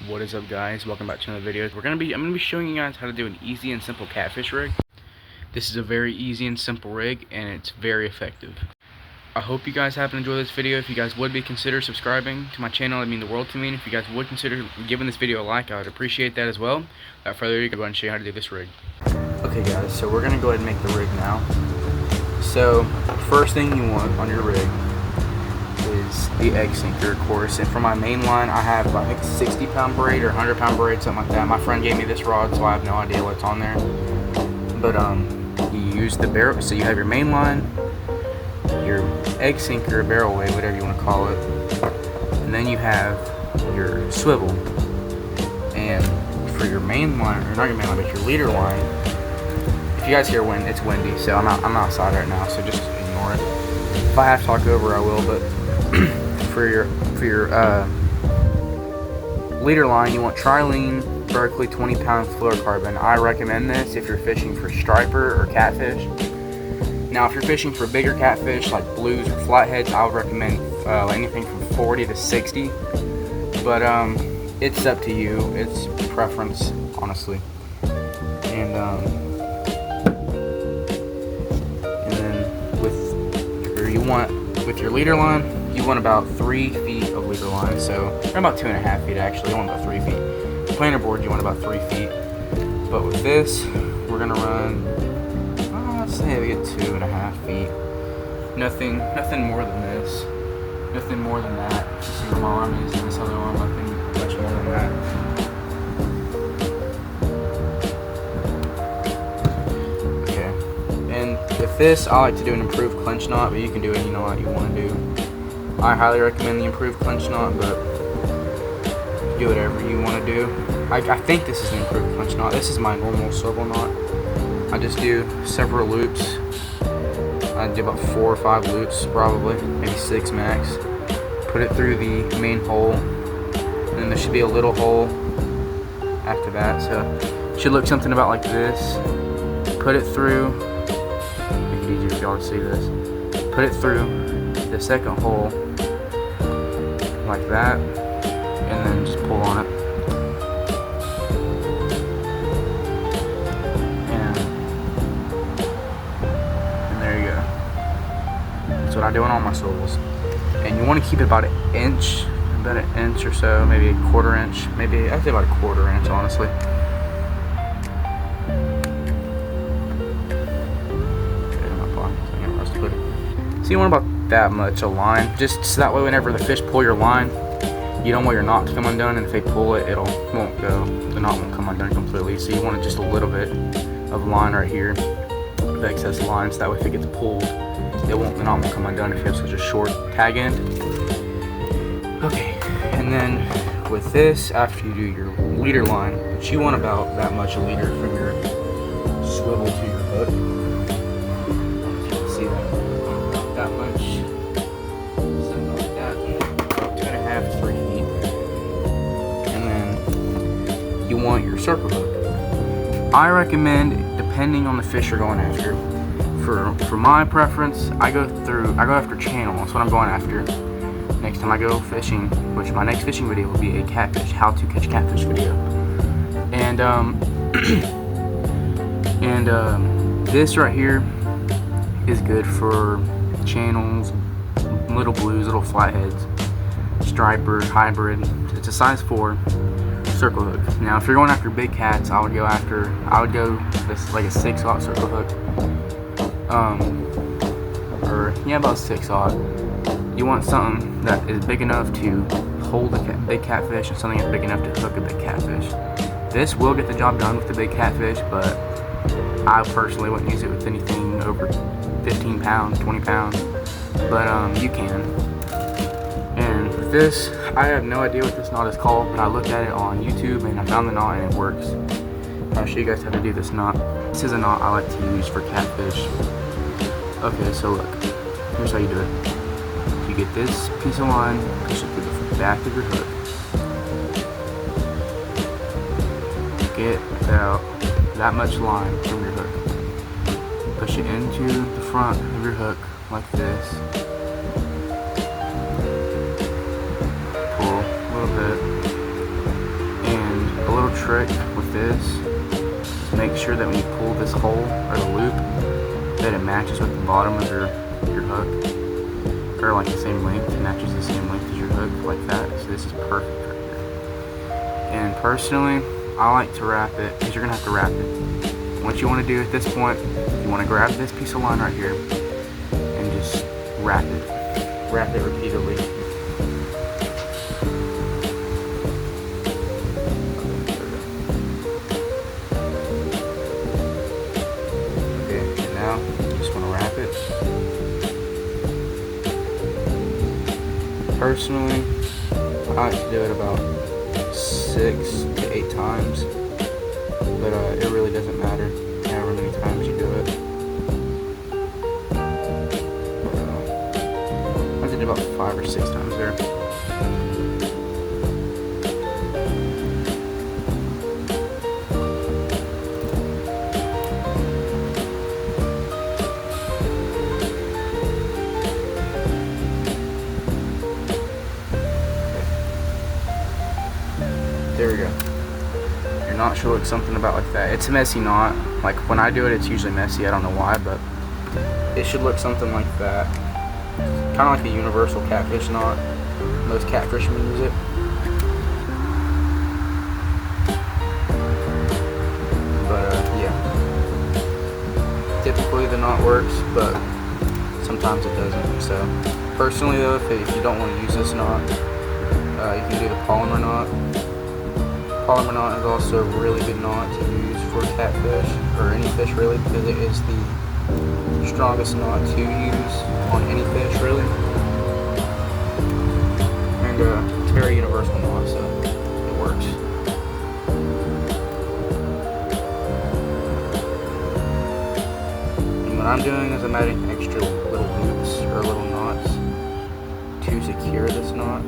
What is up, guys? Welcome back to another video. I'm gonna be showing you guys how to do an easy and simple catfish rig. This is a very easy and simple rig, and it's very effective. I hope you guys happen to enjoy this video. If you guys would consider subscribing to my channel, it'd mean the world to me. And if you guys would consider giving this video a like, I would appreciate that as well. Without further ado, I'll go ahead and show you how to do this rig. Okay, guys, so we're gonna go ahead and make the rig now. So first thing you want on your rig is the egg sinker, of course. And for my main line, I have I think 60-pound braid or 100-pound braid, something like that. My friend gave me this rod, so I have no idea what's on there. But you use the barrel. So you have your main line, your egg sinker, barrel weight, whatever you want to call it, and then you have your swivel. And for your main line, or not your main line, but your leader line. If you guys hear wind, it's windy, so I'm outside right now, so just ignore it. If I have to talk over, I will. But for your leader line, you want trilene Berkeley 20-pound fluorocarbon. I recommend this if you're fishing for striper or catfish. Now, if you're fishing for bigger catfish like blues or flatheads, I would recommend anything from 40 to 60. But it's up to you. It's preference, honestly. And then with your leader line, you want about 3 feet of leader line. So about 2.5 feet actually. You want about 3 feet. Planer board, you want about 3 feet. But with this, we're gonna run, let's say we get 2.5 feet. Nothing more than this. Nothing more than that. See where my arm is, and this other arm, nothing much more than that. Okay. And with this, I like to do an improved clinch knot, but you can do any knot you want to do. I highly recommend the improved clinch knot, but do whatever you want to do. I think this is the improved clinch knot. This is my normal swivel knot. I just do several loops. I do about 4 or 5 loops, probably, maybe 6 max. Put it through the main hole, and then there should be a little hole after that. So it should look something about like this. Put it through. Make it easier for y'all to see this. Put it through the second hole like that, and then just pull on it. And there you go. That's what I do on all my swivels. And you want to keep it about an inch or so, maybe a 1/4 inch, maybe I'd say about a 1/4 inch, honestly. Okay, in my pocket, so I can't rest with it. So you want about that much a line, just so that way whenever the fish pull your line, you don't want your knot to come undone, and if they pull it, the knot won't come undone completely. So you want just a little bit of line right here, the excess line, so that way if it gets pulled, the knot won't come undone if you have such a short tag end. Okay, and then with this, after you do your leader line, which you want about that much a leader from your swivel to your hook. See that much. Something like that. About 2.5 to 3 feet. And then you want your circle hook. I recommend, depending on the fish you're going after. For my preference, I go after channel. That's what I'm going after. Next time I go fishing, which my next fishing video will be a catfish, how to catch catfish video. And this right here is good for channels, little blues, little flatheads, striper, hybrid. It's a size 4 circle hook. Now, if you're going after big cats, I would go this like a 6/0 circle hook. About 6/0. You want something that is big enough to hold a big catfish, and something that's big enough to hook a big catfish. This will get the job done with the big catfish, but I personally wouldn't use it with anything over 15 pounds, 20 pounds. But you can. And with this, I have no idea what this knot is called, but I looked at it on YouTube and I found the knot and it works. I'll show you guys how to do this knot. This is a knot I like to use for catfish. Okay, so look, here's how you do it. You get this piece of line, push it through the back of your hook. Get about that much line from your hook. Push it into the front of your hook like this. Pull a little bit. trick with this is make sure that when you pull this hole or the loop, that it matches with the bottom of your hook, or like the same length. It matches the same length as your hook, like that. So this is perfect right here. And personally, I like to wrap it, because you're gonna have to wrap it. What you want to do at this point, you want to grab this piece of line right here and just wrap it repeatedly. Personally, I like to do it about 6 to 8 times, but it really doesn't matter however many times you do it. I did about 5 or 6 times there. There we go. Your knot should look something about like that. It's a messy knot. Like when I do it, it's usually messy. I don't know why, but it should look something like that. Kind of like the universal catfish knot. Most catfishermen use it. But yeah. Typically the knot works, but sometimes it doesn't. So personally though, if you don't want to use this knot, you can do the polymer knot. Polymer knot is also a really good knot to use for catfish, or any fish really, because it is the strongest knot to use on any fish really. And it's a very universal knot, so it works. And what I'm doing is I'm adding extra little loops or little knots to secure this knot.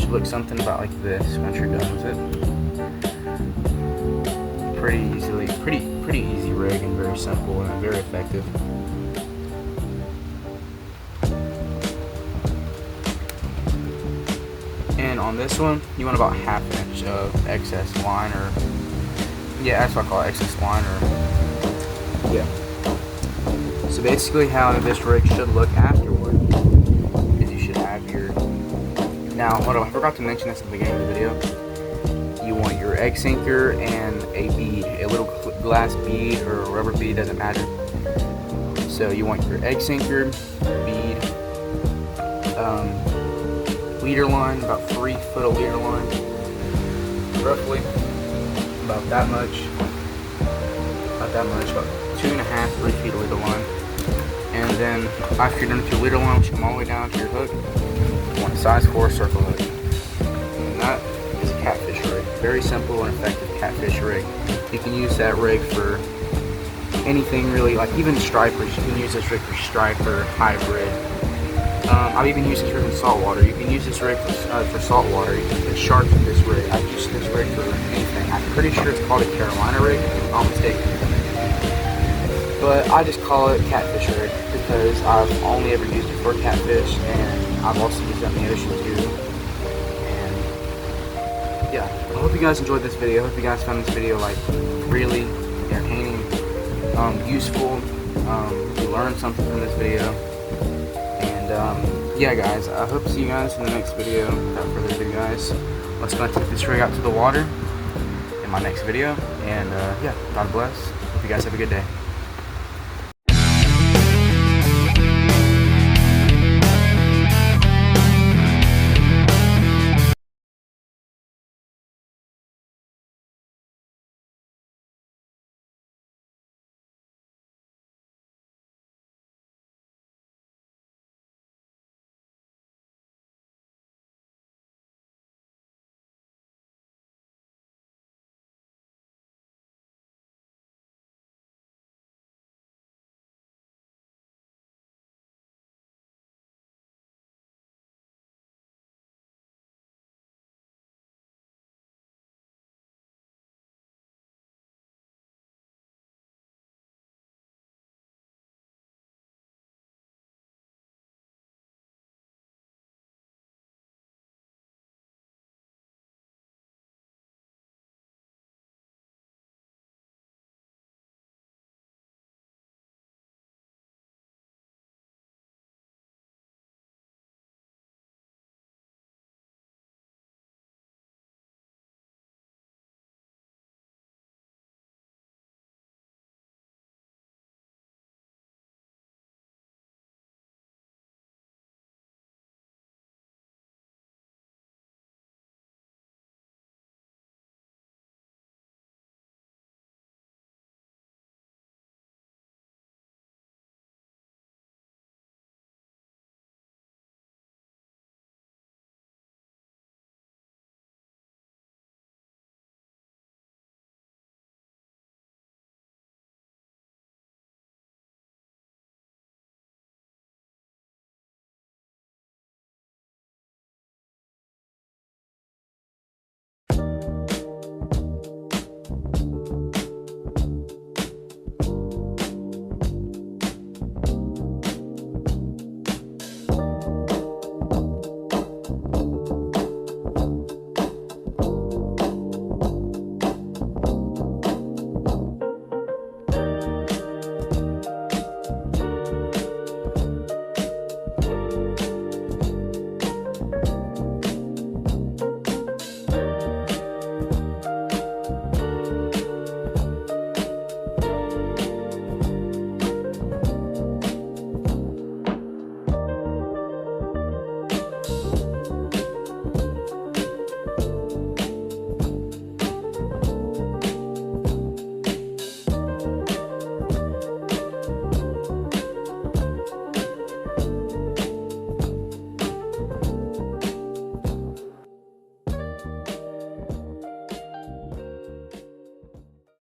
Look something about like this once you're done with it. Pretty easy rig, and very simple and very effective. And on this one, you want about 1/2 inch of excess line, or yeah, that's what I call it, excess line, or yeah. So basically, how this rig should look afterward is you should have your. Now, hold on, I forgot to mention this at the beginning of the video. You want your egg sinker and a bead, a little glass bead or a rubber bead, doesn't matter. So you want your egg sinker, bead, leader line, about 3 foot of leader line, roughly, about that much, about 2.5, 3 feet of leader line. And then after you're done with your leader line, which come all the way down to your hook, you want a size 4 circle hook. And that is a catfish rig. Very simple and effective catfish rig. You can use that rig for anything really, like even stripers. You can use this rig for striper, hybrid. I've even used this rig in saltwater. You can use this rig for saltwater. You can get sharks with this rig. I've used this rig for anything. I'm pretty sure it's called a Carolina rig, if I'm not mistaken. But I just call it catfish rig because I've only ever used it for catfish, and I've also used it in the ocean too. And yeah, I hope you guys enjoyed this video. I hope you guys found this video like really entertaining, useful. You learned something from this video. And yeah guys, I hope to see you guys in the next video. Without further ado guys, let's go take this rig out to the water in my next video. And yeah, God bless. Hope you guys have a good day.